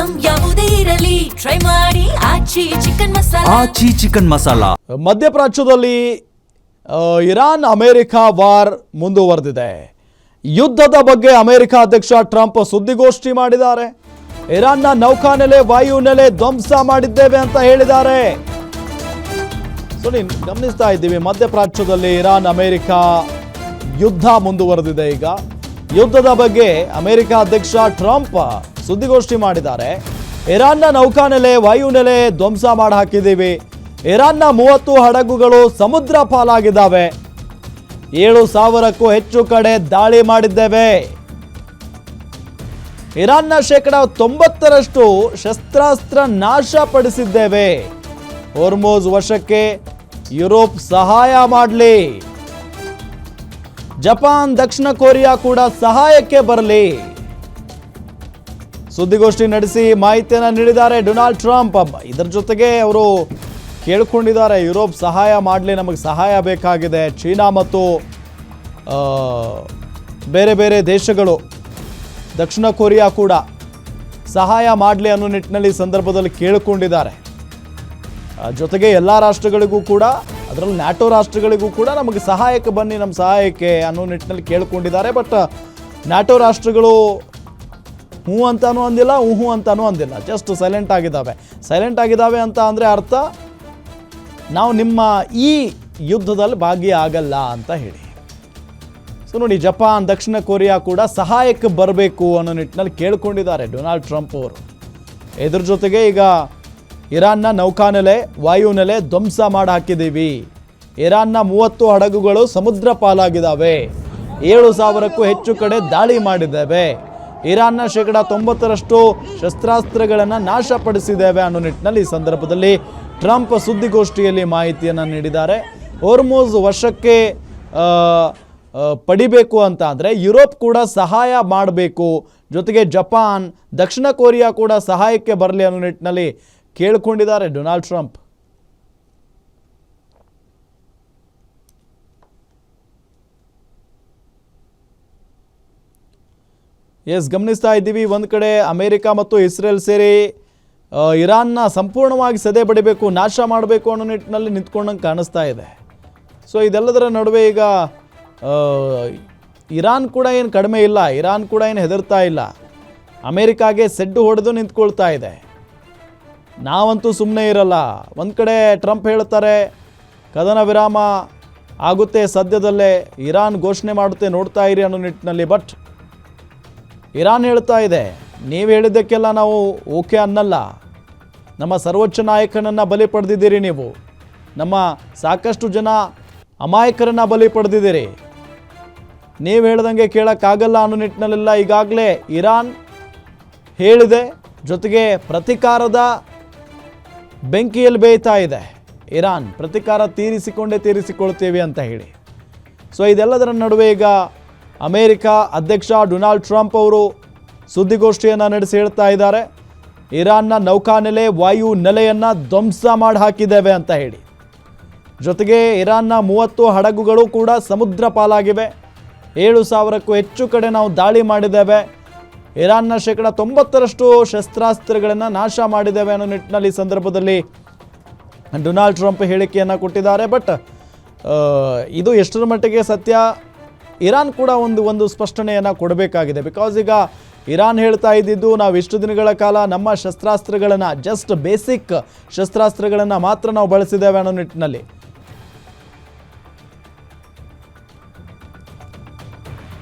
Item ಯಾವುದೇ ಇರಲಿ try ಮಾಡಿ ಆಚಿ ಚಿಕನ್ ಮಸಾಲಾ. ಮಧ್ಯಪ್ರಾಚ್ಯದಲ್ಲಿ ಇರಾನ್ ಅಮೆರಿಕ ವಾರ್ ಮುಂದುವರೆದಿದೆ. ಯುದ್ಧದ ಬಗ್ಗೆ ಅಮೆರಿಕ ಅಧ್ಯಕ್ಷ ಟ್ರಂಪ್ ಸುದ್ದಿಗೋಷ್ಠಿ ಮಾಡಿದ್ದಾರೆ. ಇರಾನ್ನ ನೌಕಾನೆಲೆ ವಾಯುನೆಲೆ ಧ್ವಂಸ ಮಾಡಿದ್ದೇವೆ ಅಂತ ಹೇಳಿದ್ದಾರೆ. ಗಮನಿಸ್ತಾ ಇದ್ದೀವಿ, ಮಧ್ಯಪ್ರಾಚ್ಯದಲ್ಲಿ ಇರಾನ್ ಅಮೆರಿಕ ಯುದ್ಧ ಮುಂದುವರೆದಿದೆ. ಈಗ ಯುದ್ಧದ ಬಗ್ಗೆ ಅಮೆರಿಕ ಅಧ್ಯಕ್ಷ ಟ್ರಂಪ್ ಸುದ್ದಿಗೋಷ್ಠಿ ಮಾಡಿದ್ದಾರೆ. ಇರಾನ್ನ ನೌಕಾನೆಲೆ ವಾಯುನೆಲೆ ಧ್ವಂಸ ಮಾಡಿ ಹಾಕಿದ್ದೀವಿ. ಇರಾನ್ನ 30 ಹಡಗುಗಳು ಸಮುದ್ರ ಪಾಲಾಗಿದ್ದಾವೆ. 7,000ಕ್ಕೂ ಹೆಚ್ಚು ಕಡೆ ದಾಳಿ ಮಾಡಿದ್ದೇವೆ. ಇರಾನ್ನ 90% ಶಸ್ತ್ರಾಸ್ತ್ರ ನಾಶಪಡಿಸಿದ್ದೇವೆ. ಹೋರ್ಮುಜ್ ವಶಕ್ಕೆ ಯುರೋಪ್ ಸಹಾಯ ಮಾಡಲಿ. ಜಪಾನ್, ದಕ್ಷಿಣ ಕೊರಿಯಾ ಕೂಡ ಸಹಾಯಕ್ಕೆ ಬರಲಿ. ಸುದ್ದಿಗೋಷ್ಠಿ ನಡೆಸಿ ಮಾಹಿತಿಯನ್ನು ನೀಡಿದ್ದಾರೆ ಡೊನಾಲ್ಡ್ ಟ್ರಂಪ್. ಇದರ ಜೊತೆಗೆ ಅವರು ಕೇಳಿಕೊಂಡಿದ್ದಾರೆ, ಯುರೋಪ್ ಸಹಾಯ ಮಾಡಲಿ, ನಮಗೆ ಸಹಾಯ ಬೇಕಾಗಿದೆ. ಚೀನಾ ಮತ್ತು ಬೇರೆ ಬೇರೆ ದೇಶಗಳು, ದಕ್ಷಿಣ ಕೊರಿಯಾ ಕೂಡ ಸಹಾಯ ಮಾಡಲಿ ಅನ್ನೋ ನಿಟ್ಟಿನಲ್ಲಿ ಸಂದರ್ಭದಲ್ಲಿ ಕೇಳಿಕೊಂಡಿದ್ದಾರೆ. ಜೊತೆಗೆ ಎಲ್ಲ ರಾಷ್ಟ್ರಗಳಿಗೂ ಕೂಡ, ಅದರಲ್ಲಿ ನ್ಯಾಟೋ ರಾಷ್ಟ್ರಗಳಿಗೂ ಕೂಡ ನಮಗೆ ಸಹಾಯಕ್ಕೆ ಬನ್ನಿ, ನಮ್ಮ ಸಹಾಯಕ್ಕೆ ಅನ್ನೋ ನಿಟ್ಟಿನಲ್ಲಿ ಕೇಳಿಕೊಂಡಿದ್ದಾರೆ. ಬಟ್ ನ್ಯಾಟೋ ರಾಷ್ಟ್ರಗಳು ಹ್ಞೂ ಅಂತಾನೂ ಅಂದಿಲ್ಲ, ಹ್ಞೂ ಅಂತಾನೂ ಅಂದಿಲ್ಲ, ಜಸ್ಟ್ ಸೈಲೆಂಟ್ ಆಗಿದ್ದಾವೆ ಅಂತ ಅಂದರೆ ಅರ್ಥ ನಾವು ನಿಮ್ಮ ಈ ಯುದ್ಧದಲ್ಲಿ ಭಾಗಿಯಾಗಲ್ಲ ಅಂತ ಹೇಳಿ. ಸೊ ನೋಡಿ, ಜಪಾನ್, ದಕ್ಷಿಣ ಕೊರಿಯಾ ಕೂಡ ಸಹಾಯಕ್ಕೆ ಬರಬೇಕು ಅನ್ನೋ ನಿಟ್ಟಿನಲ್ಲಿ ಕೇಳಿಕೊಂಡಿದ್ದಾರೆ ಡೊನಾಲ್ಡ್ ಟ್ರಂಪ್ ಅವರು. ಇದ್ರ ಜೊತೆಗೆ ಈಗ ಇರಾನ್ನ ನೌಕಾನೆಲೆ ವಾಯುನೆಲೆ ಧ್ವಂಸ ಮಾಡಿ ಹಾಕಿದ್ದೀವಿ. ಇರಾನ್ನ 30 ಹಡಗುಗಳು ಸಮುದ್ರ ಪಾಲಾಗಿದ್ದಾವೆ. 7,000ಕ್ಕೂ ಹೆಚ್ಚು ಕಡೆ ದಾಳಿ ಮಾಡಿದ್ದೇವೆ. ಇರಾನ್ನ 90% ಶಸ್ತ್ರಾಸ್ತ್ರಗಳನ್ನು ನಾಶಪಡಿಸಿದ್ದೇವೆ ಅನ್ನೋ ನಿಟ್ಟಿನಲ್ಲಿ ಈ ಸಂದರ್ಭದಲ್ಲಿ ಟ್ರಂಪ್ ಸುದ್ದಿಗೋಷ್ಠಿಯಲ್ಲಿ ಮಾಹಿತಿಯನ್ನು ನೀಡಿದ್ದಾರೆ. ಹೋರ್ಮುಜ್ ವಶಕ್ಕೆ ಪಡಿಬೇಕು ಅಂತ ಅಂದರೆ ಯುರೋಪ್ ಕೂಡ ಸಹಾಯ ಮಾಡಬೇಕು. ಜೊತೆಗೆ ಜಪಾನ್, ದಕ್ಷಿಣ ಕೊರಿಯಾ ಕೂಡ ಸಹಾಯಕ್ಕೆ ಬರಲಿ ಅನ್ನೋ ನಿಟ್ಟಿನಲ್ಲಿ ಕೇಳಿಕೊಂಡಿದ್ದಾರೆ ಡೊನಾಲ್ಡ್ ಟ್ರಂಪ್. ಗಮನಿಸ್ತಾ ಇದ್ದೀವಿ, ಒಂದು ಕಡೆ ಅಮೆರಿಕ ಮತ್ತು ಇಸ್ರೇಲ್ ಸೇರಿ ಇರಾನ್ನ ಸಂಪೂರ್ಣವಾಗಿ ಸದೆ ಬಡಿಬೇಕು, ನಾಶ ಮಾಡಬೇಕು ಅನ್ನೋ ನಿಟ್ಟಿನಲ್ಲಿ ನಿಂತ್ಕೊಂಡಂಗೆ ಕಾಣಿಸ್ತಾ ಇದೆ. ಸೊ ಇದೆಲ್ಲದರ ನಡುವೆ ಈಗ ಇರಾನ್ ಕೂಡ ಏನು ಕಡಿಮೆ ಇಲ್ಲ, ಇರಾನ್ ಕೂಡ ಏನು ಹೆದರ್ತಾ ಇಲ್ಲ. ಅಮೆರಿಕಾಗೆ ಸೆಡ್ಡು ಹೊಡೆದು ನಿಂತ್ಕೊಳ್ತಾ ಇದೆ. ನಾವಂತೂ ಸುಮ್ಮನೆ ಇರಲ್ಲ. ಒಂದು ಕಡೆ ಟ್ರಂಪ್ ಹೇಳ್ತಾರೆ ಕದನ ವಿರಾಮ ಆಗುತ್ತೆ ಸದ್ಯದಲ್ಲೇ, ಇರಾನ್ ಘೋಷಣೆ ಮಾಡುತ್ತೆ, ನೋಡ್ತಾ ಇರಿ ಅನ್ನೋ ನಿಟ್ಟಿನಲ್ಲಿ. ಬಟ್ ಇರಾನ್ ಹೇಳ್ತಾ ಇದೆ, ನೀವು ಹೇಳಿದ್ದಕ್ಕೆಲ್ಲ ನಾವು ಓಕೆ ಅನ್ನಲ್ಲ. ನಮ್ಮ ಸರ್ವೋಚ್ಚ ನಾಯಕನನ್ನು ಬಲಿ ಪಡೆದಿದ್ದೀರಿ, ನೀವು ನಮ್ಮ ಸಾಕಷ್ಟು ಜನ ಅಮಾಯಕರನ್ನು ಬಲಿ ಪಡೆದಿದ್ದೀರಿ, ನೀವು ಹೇಳ್ದಂಗೆ ಕೇಳೋಕ್ಕಾಗಲ್ಲ ಅನ್ನೋ ನಿಟ್ಟಿನಲ್ಲೆಲ್ಲ ಈಗಾಗಲೇ ಇರಾನ್ ಹೇಳಿದೆ. ಜೊತೆಗೆ ಪ್ರತಿಕಾರದ ಬೆಂಕಿಯಲ್ಲಿ ಬೇಯ್ತಾ ಇದೆ ಇರಾನ್, ಪ್ರತಿಕಾರ ತೀರಿಸಿಕೊಳ್ತೇವೆ ಅಂತ ಹೇಳಿ. ಸೊ ಇದೆಲ್ಲದರ ನಡುವೆ ಈಗ ಅಮೆರಿಕ ಅಧ್ಯಕ್ಷ ಡೊನಾಲ್ಡ್ ಟ್ರಂಪ್ ಅವರು ಸುದ್ದಿಗೋಷ್ಠಿಯನ್ನು ನಡೆಸಿ ಹೇಳ್ತಾ ಇದ್ದಾರೆ, ಇರಾನ್ನ ನೌಕಾನೆಲೆ ವಾಯು ನೆಲೆಯನ್ನು ಧ್ವಂಸ ಮಾಡಿ ಹಾಕಿದ್ದೇವೆ ಅಂತ ಹೇಳಿ. ಜೊತೆಗೆ ಇರಾನ್ನ 30 ಹಡಗುಗಳು ಕೂಡ ಸಮುದ್ರ ಪಾಲಾಗಿವೆ. 7,000ಕ್ಕೂ ಹೆಚ್ಚು ಕಡೆ ನಾವು ದಾಳಿ ಮಾಡಿದ್ದೇವೆ. ಇರಾನ್ನ 90% ಶಸ್ತ್ರಾಸ್ತ್ರಗಳನ್ನು ನಾಶ ಮಾಡಿದ್ದೇವೆ ಅನ್ನೋ ನಿಟ್ಟಿನಲ್ಲಿ ಈ ಸಂದರ್ಭದಲ್ಲಿ ಡೊನಾಲ್ಡ್ ಟ್ರಂಪ್ ಹೇಳಿಕೆಯನ್ನು ಕೊಟ್ಟಿದ್ದಾರೆ. ಬಟ್ ಇದು ಎಷ್ಟರ ಮಟ್ಟಿಗೆ ಸತ್ಯ, ಇರಾನ್ ಕೂಡ ಒಂದು ಸ್ಪಷ್ಟನೆಯನ್ನು ಕೊಡಬೇಕಾಗಿದೆ. ಬಿಕಾಸ್ ಈಗ ಇರಾನ್ ಹೇಳ್ತಾ ಇದ್ದಿದ್ದು, ನಾವು ಇಷ್ಟು ದಿನಗಳ ಕಾಲ ನಮ್ಮ ಶಸ್ತ್ರಾಸ್ತ್ರಗಳನ್ನು, ಜಸ್ಟ್ ಬೇಸಿಕ್ ಶಸ್ತ್ರಾಸ್ತ್ರಗಳನ್ನು ಮಾತ್ರ ನಾವು ಬಳಸಿದ್ದೇವೆ ಅನ್ನೋ ನಿಟ್ಟಿನಲ್ಲಿ.